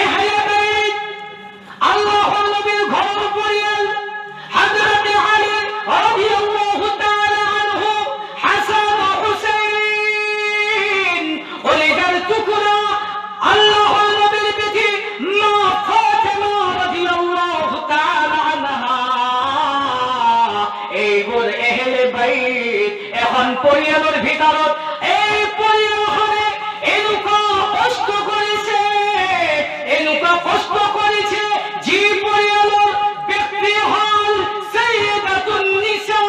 আহলে বাইত আল্লাহর নবীর ঘর পরিয়াল হযরত আলী রাদিয়াল্লাহু তাআলা আনহু, হাসান ও হুসাইন ওলিদার টুকরা আল্লাহর নবীর বিবি মা ফাতেমা রাদিয়াল্লাহু তাআলা আনহা, এইগুলো আহলে বাইত। এখন পরিয়ালের ভিতৰত এই পরিয়ালখনে এনেকুৱা কষ্ট করেছে, এনেকুৱা কষ্ট করেছে যে পরিয়ালের ব্যক্তি হল সাইয়্যিদাতুন নিসা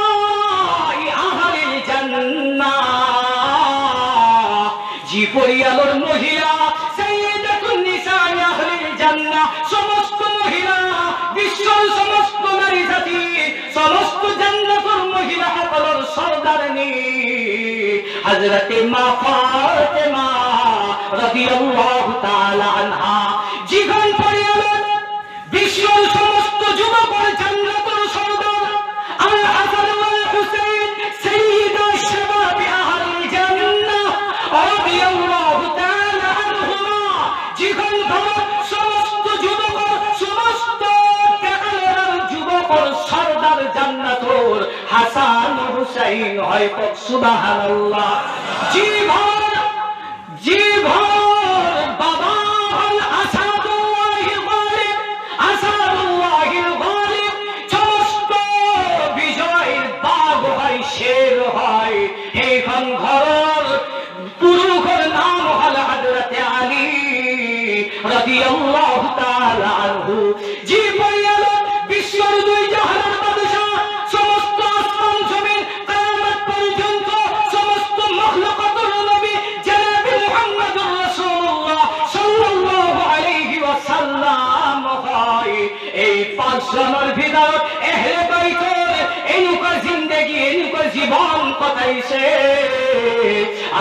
আহলিল জান্নাহ, যে পরিয়ালের মহিলা সাইয়্যিদাতুন নিসা আহলিল জান্নাহ, সমস্ত মহিলা বিশ্বের সমস্ত নারী জাতি সমস্ত জান্নাতের মহিলা সকলের সর্দারনী হযরত মা ফাতেমা রাদিয়াল্লাহু তাআলা আনহা, জীবন পরিয়ালের বিশ্বের সমস্ত যুবকের জান্নাতের সর্দার আল হাসান ওয়াল হুসাইন সাইয়্যিদা শাবাব আহলিল জান্নাহ রাদিয়াল্লাহু তাআলা আনহুমা, জীবন সমস্ত যুবকের সমস্ত কালের যুবকের সর্দার জান্নাতের হাসান হুসাইন হয়। সুবহানাল্লাহ। জীবন বাবা হল আসাদুল্লাহিল গালিব, আসাদুল্লাহিল গালিব, সমস্ত বিজয়ের বাঘ হয়, শের হয়। এইখন ঘরের পুরুষের নাম হল হযরত আলী রাদিয়াল্লাহু তাআলা আনহু, যে পরিয়াল বিশ্বের দুই জাহানের বাদশা, সমস্ত আসমান জমিন কিয়ামত পর্যন্ত সমস্ত মাখলুকাতুর নবী জনাবে মুহাম্মদুর রাসূলুল্লাহ সাল্লাল্লাহু আলাইহি ওয়াসাল্লাম হয়। এই পাঁচজনের ভিতর আহলে বাইতের এনেকুৱা জিন্দেগি, এনেকুৱা জীবন কাটাইছে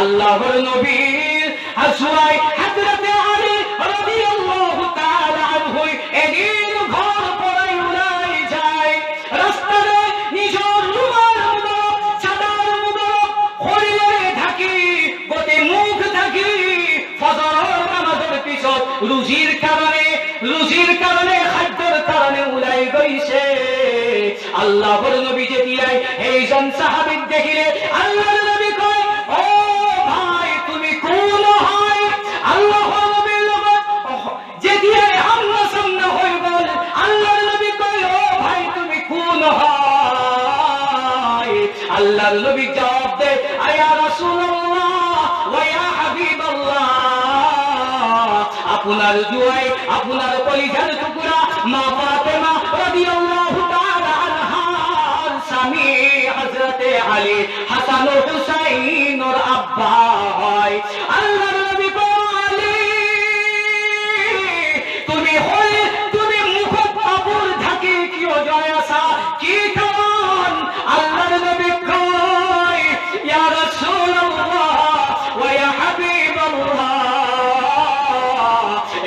আল্লাহর নবীর হাসুয়াই হযরত আলী রাদিয়াল্লাহু তাআলা আনহু এদিন ঘর পড়াই উড়াই যায়, রাস্তায় নিজের রুমাল মুবারক চাদর মুবারক খড়িলে ঢাকি, গোটে মুখ ঢাকি ফজরের নামাজের পিছত রুজির কারণে খাদ্যের কারণে উলাই গইছে। আল্লাহর নবী যেতিয়াই এইজন সাহাবী দেখিলে আল্লাহর নবী কয়, ও ভাই তুমি কোন হয়? আল্লাহর নবীর লগত যেতিয়াই সামনাসামনি হয়ে গেল আল্লাহর নবী কয়, ও ভাই তুমি কোন হয়? আল্লাহর নবী জবাব দেয়, আয়া রাসূলুল্লাহ ওয়া ইয়া হাবিবাল্লাহ, আপনার দুয়াই আপনার কলিজার টুকরা মা ফাতেমা রাদিয়াল্লাহু তাআলা আনহার স্বামী হযরত আলী হাসান ও হুসাইনের আব্বা হয়। আল্লাহর নবী বলে, তুমি মুখ কাপড় ঢাকি কিও জয় আসা কি কারণ? আল্লাহর নবী কয়, ইয়া রাসূলুল্লাহ ওয়া ইয়া হাবিবাল্লাহ,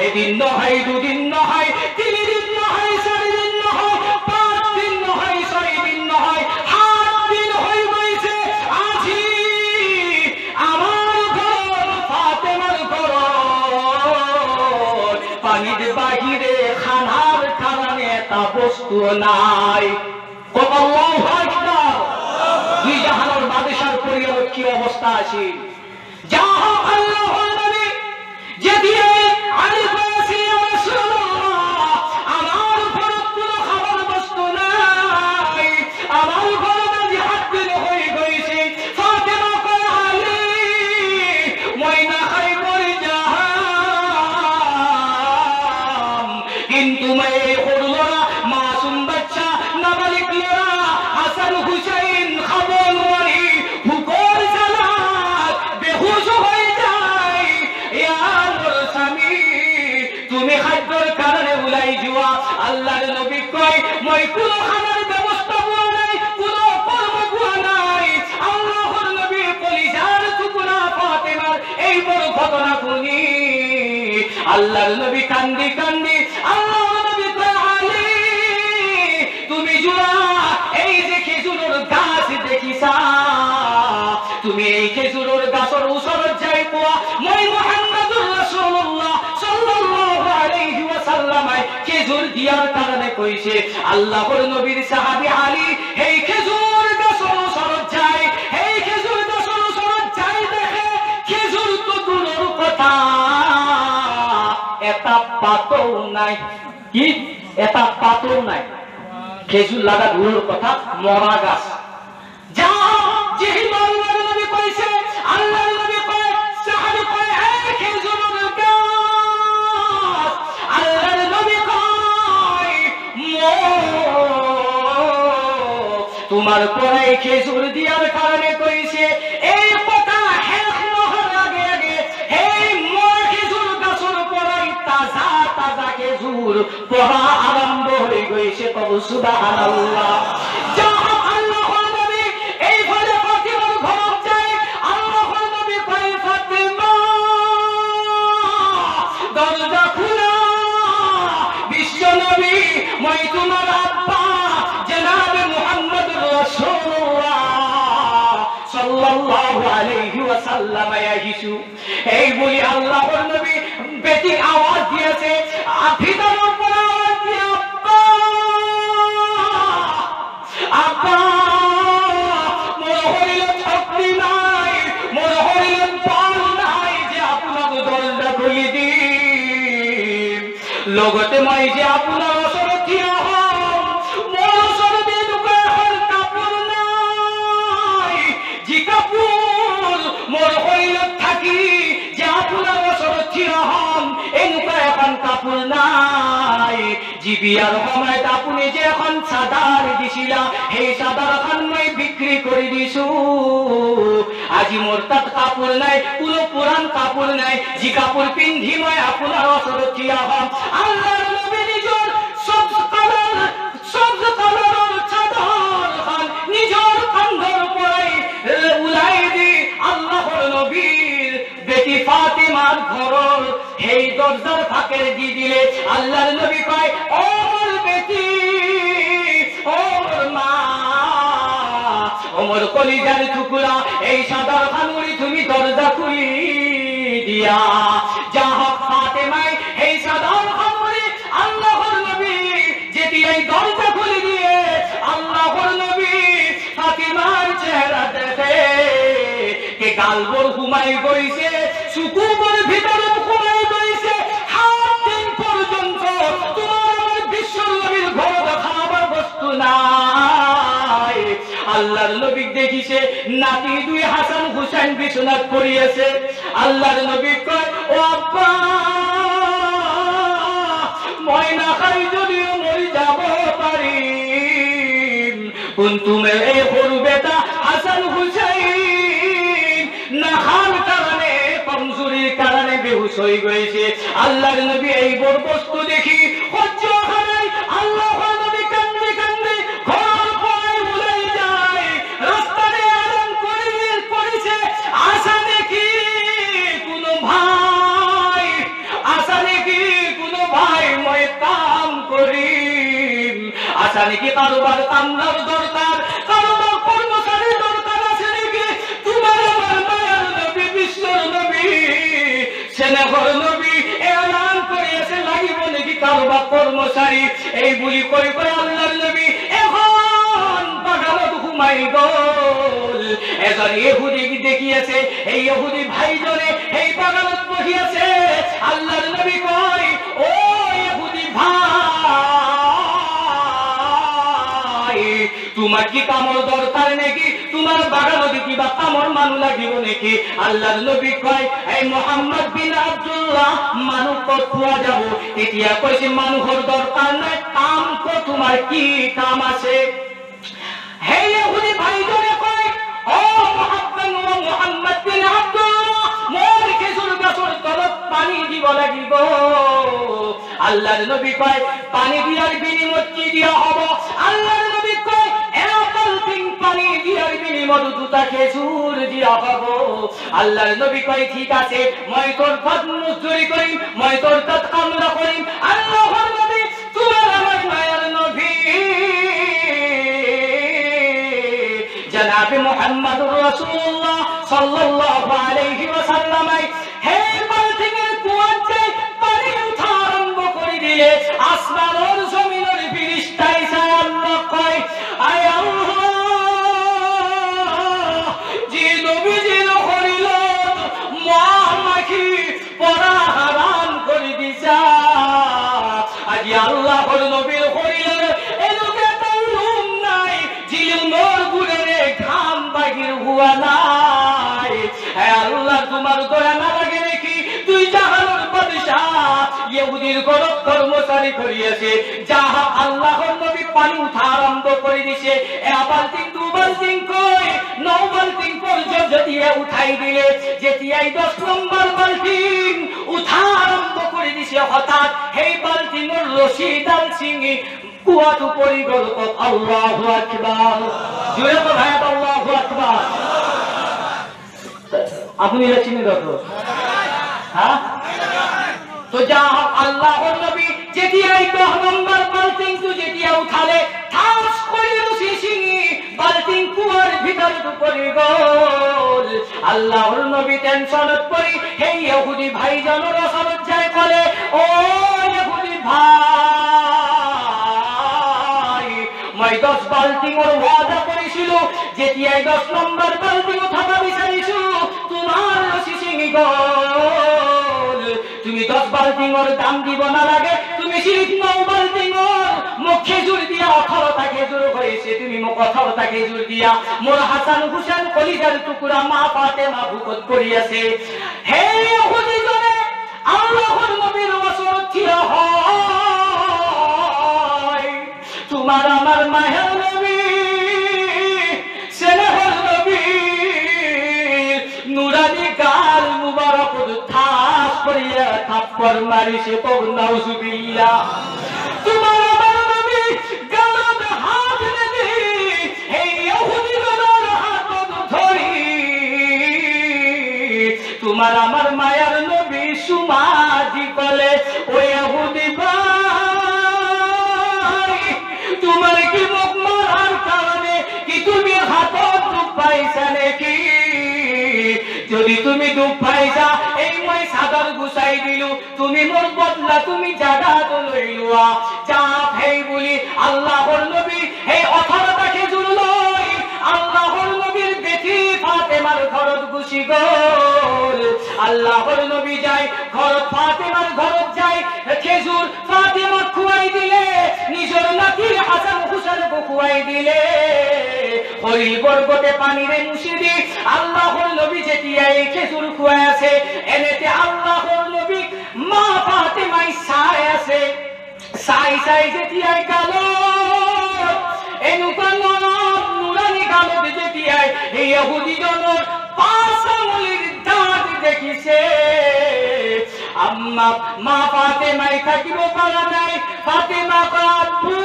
এদিন নয়, দুদিন নয়, 3 দিন নয়, 4 দিন নয়, 5 দিন নয়, 6 দিন নয়, 7 দিন হয়ে গেছে আজি আমার ঘর ফাতেমার ঘর পানির বাহিরে খানার কারণে তা বস্তু নাই। আল্লাহু আকবার। দুই জাহানের বাদশার পরিবার কি অবস্থা আছে? যা আল্লাহর নবী যেদিকে আলী বলেছি, রাসূলুল্লাহ আমার ঘরে কোনো খাবার বস্তু নাই, আমার ঘরে যে হাত দিন হয়ে গেছে। ফাতেমা কয়, আলী মই না খাই মরে যাম, কিন্তু মেয়ে হরুলরা মাসুম বাচ্চা নাবালিক লোরা হাসান হুসাইন খাবো নোয়ারি ভুকর জ্বালাত বেহুশ হয়ে যায়। স্বামী তুমি খাদ্যের কারণে উলাই যাওয়া। আল্লাহর নবী কয়, মই কোনো খাবার ব্যবস্থা করা নাই, কোনো কর্ম করা নাই। আল্লাহর নবী কলিজার টুকরা ফাতেমার এই বড় ঘটনা শুনি আল্লাহর নবী কান্দি কান্দি আল্লাহর নবী কয়, আলী তুমি জুয়া এই যে খেজুরের গাছ দেখিছা, তুমি এই খেজুরের গাছের উসরত যাই পোয়া মই মুহাম্মদুর রাসূলুল্লাহ সাল্লাল্লাহু খেজুর দিয়ার কারণে কইছে আল্লাহর নবীর সাহাবী আলী এই খেজুর গাছ অনুসরণ যায়, এই খেজুর গাছ অনুসরণ যায় দেখে খেজুর তো দূরের কথা এটা পাতও নাই, কি এটা পাতও নাই, খেজুর লাগা দূরের কথা মরা গাছ। যা যেহেতু আল্লাহর নবী কইছে, আল্লাহর নবী কয় সাহাবী কয় এই খেজুরের গাছ, আল্লাহর নবী কয় তোমার পরে খেজুর দিয়ার কারণে কইছে এই কথা শেষ নহর আগে আগে এই মরা খেজুর গাছের পরে তাজা তাজা খেজুর পড়া আরম্ভ হয়ে গেছে। কবু সুবহানাল্লাহ। যা আল্লাহর নবী এই ফলে ফাতিমার ঘর যায়, আল্লাহর নবী কয় ফাতিমা দরজা খোলা, বিশ্ব নবী মই তোমার আব্বা জনাবে মুহাম্মদুর রাসূলুল্লাহ সাল্লাল্লাহু আলাইহি ওয়াসাল্লাম আইসু। এই বলি আল্লাহর নবী বেটি আওয়াজ দিয়েছে, ভিতরের পর আওয়াজ দিয়ে আব্বা আব্বা মোর হইল শক্তি নাই, মোর হইল বল নাই যে আপনার দরজা খুলি দিম, লগতে মই যে আপনার ওচৰত থিয় হম, মোর ওচৰত এনেকুৱা এখন কাপোৰ নাই যি কাপোৰ মোর হইল থাকি যে আপনার ওচৰত থিয় হম, এনেকুৱা এখন কাপোৰ নাই। যি বিয়াৰ সময়ত আপুনি যে এখন চাদাৰ দিছিলা সেই চাদাৰখন মই বিক্ৰী কৰি দিছো, আজি মোৰ তাত কাপোৰ নাই, কোনো পুৰাণ কাপোৰ নাই যি কাপোৰ পিন্ধি মই আপোনাৰ ওচৰত থিয় হম। আল্লাহৰ নবী নিজৰ সবজ কালাৰৰ চাদৰখন নিজৰ কান্ধৰ পৰাই ওলাই দি আল্লাহৰ নবীৰ বেটি ফাতিমাৰ ঘৰৰ সেই দরজার ফাঁকে দি দিলে। আল্লাহর নবী কয় ও মোর বেটি, ও মোর মা, ও মোর কলিজার টুকরা, এই সাদার খানুরি তুমি দরজা খুলি দিয়া। যা হোক ফাতেমাই এই সাদার খানুরি আল্লাহর নবী যেটি এই দরজা খুলি দিয়ে আল্লাহর নবী ফাতিমার চেহারা দেখে কে গালবর ঘুমাই গইছে, সুকুবর ভিতরে ঘুমাই গইছে, হাত দিন পর্যন্ত তোমার আমার বিশ্বর নবীর ঘর দেখাবার বস্তু নাই। আল্লাহর নবী দেখিছে নাতি দুই হাসান হুসাইন বিছানাত পড়িয়েছে। আল্লাহর নবী কয় ও আব্বা মই না খাই যদিও মরি যাব পারি, কিন্তু এই সরু বেটা হাসান হুসাইন না খান কারণে কমজোরির কারণে বেহুশ হয়ে গেছে। আল্লাহর নবী এই বড় বস্তু দেখি সহ্য হয়, আল্লাহর নবী কান্দে কান্দে ঘর পরে উড়াই যায়, রাস্তাতে আরাম করেছে। আশা দেখি কোনো ভাই, আশা দেখি কোনো ভাই মই কাম করি, আশা নাকি কারোবার কামলার দরকার, কারোবার কর্মচারী দরকার আছে নাকি? তোমার আমার মায়ের নবী বিশ্বর নবী সেনাঘর নবী এলান করিয়াছে লাগিব নাকি কারোবার কর্মচারী? এই বলি কই কই আল্লাহর নবী এখন বাগানত ঘুমাই গল। এজন ইহুদি দেখিয়েছে, এই ইহুদি ভাইজনে এই বাগানত বসিয়াছে। আল্লাহর নবী কয় ও ইহুদি ভাই তোমার কি কামর দরকার নাকি? তোমার বাগানত কিবা কামর মানু লাগিব নাকি? আল্লাহর নবী কয় এই মুহাম্মদ বিন আব্দুল্লাহ মানুষ কত পোৱা যাব? তেতিয়া কৈছে মানুহৰ দরকার নাই, কাম কো তোমার কি কাম আছে? হে ইহুদি ভাইজনে কয় ও মুহাম্মদ বিন আব্দুল্লাহ মোর খেজুর গাছৰ তলত পানী দিব লাগিব। আল্লাহর নবী কয় পানি দিয়ার বিনিময় কি দিয়া হব? আল্লাহর নবী কয় পানি দিয়ার বিনিময় দুটা খেজুর দিয়া হব। আল্লাহর নবী কয় ঠিক আছে, মই তোর পদ মজদুরি করি, মই তোর তৎ কামনা করি। আল্লাহর নবী তোমার আমার মায়ের নবী জনাবে মুহাম্মদুর রাসূলুল্লাহ সাল্লাল্লাহু আলাইহি ওয়াসাল্লাম হে বালতিনের কুয়াতে পানি উঠা আরম্ভ করে দিলে আসমান ইহুদির কর্মচারী করিয়েছে, যাহা আল্লাহর নবী পানি উঠা আরম্ভ করে দিছে। এক বালতি দু বালতি কই 9 বালতি পর্যন্ত দিয়ে উঠাই দিলে, যেতিয়াই 10 নম্বর বালতি উঠা আরম্ভ করে দিছে, হঠাৎ এই বালতির রশি ডালছিঙি কুয়াত পড়ি গেল। আল্লাহু আকবার, জোরে তো ভাই আল্লাহু আকবার। আপনি এটা চিনে দাও, হ্যাঁ? তো যা আল্লাহর নবী যেতিয়াই 10 নম্বর বালতি যেতিয়া উঠালে, ঠাস করে রশি ছিঙি বালতি কুয়ার ভিতর পড়ি গেল। আল্লাহর নবী টেনশনত পড়ি এই ইহুদি ভাই জানোর সরজ্জায় বলে, ও ইহুদি ভাই, মই 10 বালতি ওর ওয়াদা করেছিল, যেতিয়াই 10 নম্বর বালতি উঠাবা বিচারিছো, তোমার রশি ছিঙি গেল। তুমি 10 বালতি ওর দাম দিব না লাগে, তুমি সিরিফ 9 বালতি ওর মুখ খেজুর দিয়া 18টা খেজুর হয়েছে, তুমি মুখ 18টা খেজুর দিয়া মোর হাসান হুসেন কলিজার টুকরা মা ফাতেমা ভুকত করিয়াছে। হে ইহুদি জনে আল্লাহর নবীর ওয়াসর ছিল হয়, তোমার আমার মায়ের নবী স্নেহের নবী নুরানি গাল মুবারক ঠাস করিয়া থাপ্পড় মারিছে। নাউজুবিল্লাহ। তোমার আমার নবী গালত হাত নেদি এই ইহুদি গলার হাত ধরি, তোমার আমার মায়ার নবী সুমাজি বলে, ও ইহুদি ভাই, তোমার কি মুখ মারার কারণে কি তুমি হাতত দুঃখ পাইছা নাকি? যদি তুমি দুঃখ পাইছা, এই মই সাদর গুছাই দিলু, তুমি মোর বদলা তুমি জাগা তো লইলুয়া। যা ভাই বলি আল্লাহর নবী এই 18টা খেজুর লই আল্লাহর নবীর বেটি ফাতেমার ঘরত গুছি গল। আল্লাহর নবী যায় ঘরত, ফাতেমার ঘরত যায়, খেজুর ফাতেমা খুয়াই দিলে, নিজের নাতি হাসান হুসেন খুয়াই দিলে। হরিল বরগতে পানিরে মুছি দি আল্লাহর নবী যেতিয়া এই খেজুর খুয়াই আছে, এনেতে আল্লাহর নবী মা ফাতেমাই সাই আছে, সাই সাই যেতিয়াই গেল এনুকা নুরানি গাল যেতিয়াই এই ইহুদি জনের 5 আঙ্গুলের দাঁত দেখিছে। আম্মা মা ফাতেমাই থাকিব পারা নাই, ফাতেমা আব্বু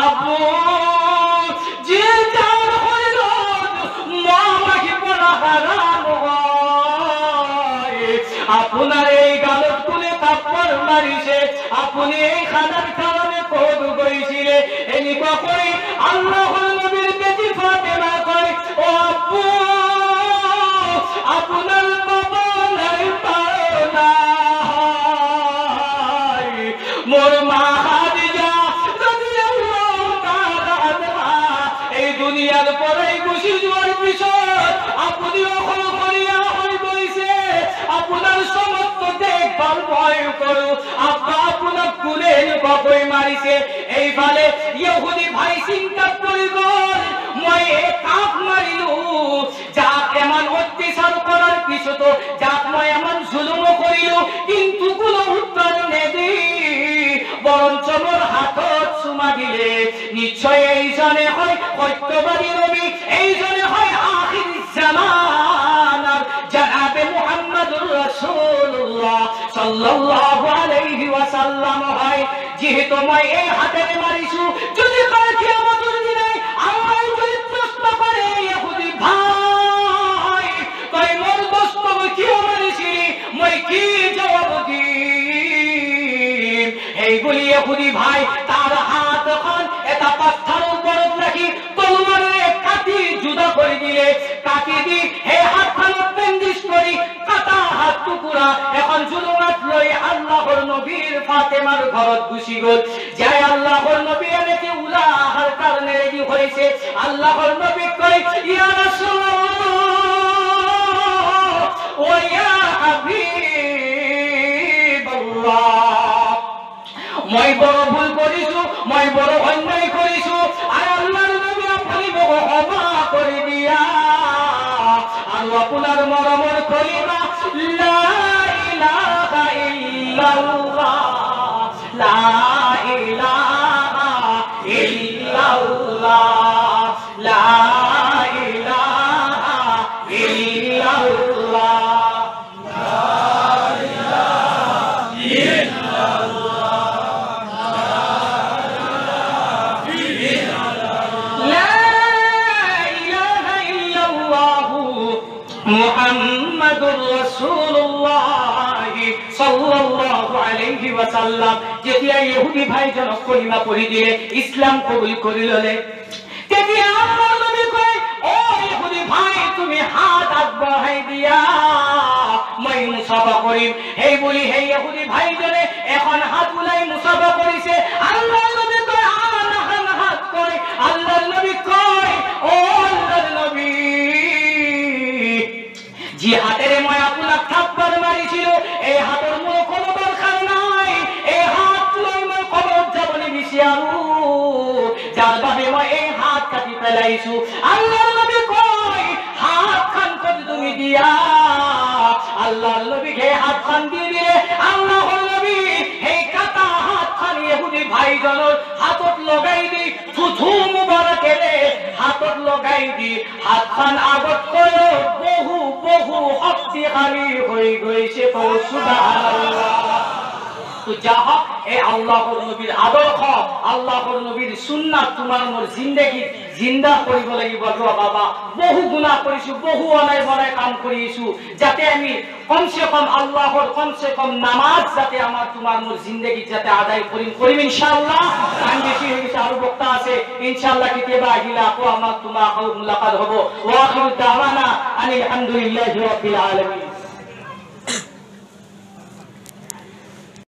আব্বু যে যার হইল মা মাকে পড়া হারাম হয়, আপনার এই গালত তুলে থাপ্পড় মারিছে, আপনি এই খানার কারণে কোদ গইছিলে। এনেকুৱা কই আল্লাহর নবীর বেটি ফাতেমা কয়, ও আব্বু আপনার বাবা নাই পাওনা, মোর মা খাদিজা রাদিয়াল্লাহু তাআলা আনহা এই দুনিয়ার পরে গুছি যাওয়ার পিছত আপনি অহল করিয়া হই গইছে, আপনার সমস্ত দেখভাল ভয় করু, আব্বা আপনার কুলে কই মারিছে। এইফালে ইহুদি ভাই চিন্তা করি গল, মই কাপ মারিলু, যাক এমন অত্যাচার করার পিছত, যাক মই এমন জুলুম করিল, কিন্তু কোনো উত্তর নেদি, বরঞ্চ মোর হাতত চুমা দিলে। নিশ্চয় এইজনে হয় সত্যবাদী নবী, এইজনে হয় আখির জামানার জনাবে মুহাম্মদুর রাসূলুল্লাহ সাল্লাল্লাহু আলাইহি ওয়াসাল্লাম হয়। যেহেতু মই এই হাতে মারিছু, যদি কাল কিয়ামতের দিনে আল্লাহ যদি প্রশ্ন করে, ইহুদি ভাই কই মোর দোস্ত কি মারিছিলি, মই কি জবাব দিম? এইগুলি ইহুদি ভাই তার হাত এখন এটা পাথরের উপর রাখি তলোয়ারে কাটি জুদা করে দিলে, কাটি দি হে হাতখানে বেন্দিশ করি কাটা হাত টুকুরা এখন জুলুমাত লই আল্লাহর নবীর ফাতেমার ঘরত গুছি গল। যাই আল্লাহর নবী এনেকে উলাহার কারণে রেডি হয়েছে। আল্লাহর নবী কই, ইয়া রাসূলুল্লাহ ওয়া ইয়া হাবিবাল্লাহ, মই বড় ভুল করিছু, মই বড় অন্যায় করিছু, আর আল্লাহর নবী আপনি ক্ষমা করে দিয়া, আর আপনার মরমর কলিমা লা ইলাহা ইল্লাল্লাহ লা ইলাহা ইল্লাল্লাহ লা ইলাহা ইল্লাল্লাহ মুহাম্মাদুর রাসূলুল্লাহ সাল্লাল্লাহু আলাইহি ওয়াসাল্লাম যেতিয়া ইহুদি ভাইজন কলিমা পড়ি দিলে ইসলাম কবুল করিলে তেতিয়া আল্লাহর নবী কয় ও ইহুদি ভাই তুমি হাত আগবঢ়াই দিয়া মই মুসাফা কৰিম এই বলি সেই ইহুদি ভাইজনে এখন হাত উলাই মুসাফা কৰিছে আল্লাহর নবী কয় আন হাত কয় আল্লাহর নবী কয় ও আল্লাহর নবী যে হাতের মই আপোনাক থাপ্পড় মারিছিল এই হাতের মোৰ কোনো দরকার নাই এই হাত লৈ মই কবর যাবনি বিচাৰো যার বাবে মই এই হাত কাটি পেলাইছো আল্লাহর নবী কয় হাত খান কত তুমি দিয়া আল্লাহর নবী হে হাত খান দিয়ে দিলে আল্লাহর নবী হে কাটা হাত খান ইহুদি ভাইজনৰ হাতত লগাই দি থুথু মুবারকেৰে হাতত লগাই দি হাত খান আগত কয় বহু বহু শক্তিশালী হৈ গৈছে সুবহানাল্লাহ তো যাহ এই আল্লাহর নবীর আদর্শ আল্লাহর নবীর সুন্নাত তোমার মোর জিন্দেগীত জিন্দা কৰিব লাগিব বাবা বহু গুনাহ কৰিছো বহু অনাই বনাই কাম কৰিছো যাতে আমি কমসে কম আল্লাহর কমসে কম নামাজ যাতে আমার তোমার মোর জিন্দেগীত যাতে আদায় কৰিম ইনশাআল্লাহ টাইম বেশি হৈ গৈছে আৰু বক্তা আছে ইনশাআল্লাহ কেতিয়াবা আহিলে আকৌ আমাৰ তোমাৰ মুলাকাত হ'ব ওয়া আখিরু দাওয়ানা আলহামদুলিল্লাহি রাব্বিল আলামিন